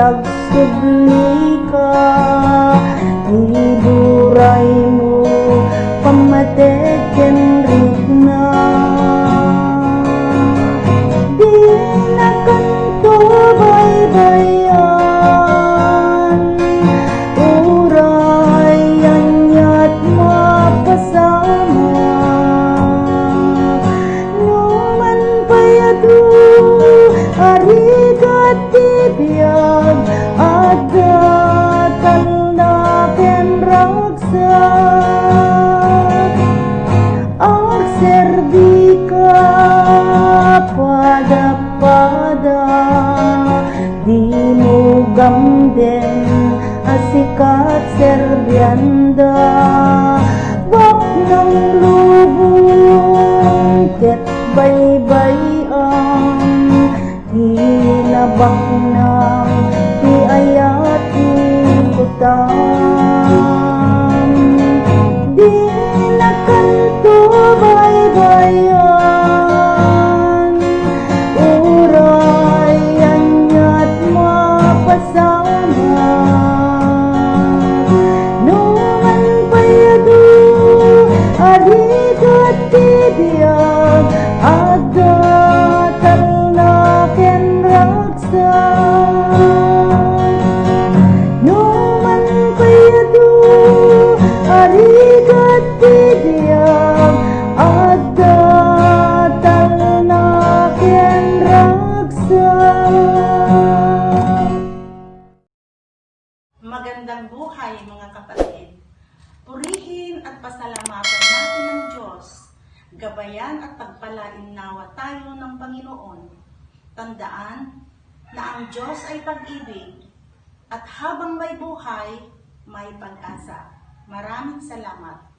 tagsubli ka, iburay mo pamateken rigna. Di na kanto baybayan, urayan ya't mapasama. Numan payado arigat tibiyag agatan na kenragsak. Ang serbika pada-pada, di mo gamden asikat serbyanda. Bak ng lubong ket baybayan, hinabak ng iayat ikutan. Di na kanto baybayan, urayan ya't mapasama. Numan payado arigat tibiyag agatan na kenragsak. Numan payado arigat tibiyag agatan na kenragsak. Magandang buhay mga kapatid. Purihin at pasalamatan natin ang Diyos. Gabayan at pagpalain nawa tayo ng Panginoon. Tandaan na ang Diyos ay pag-ibig at habang may buhay, may pag-asa. Maraming salamat.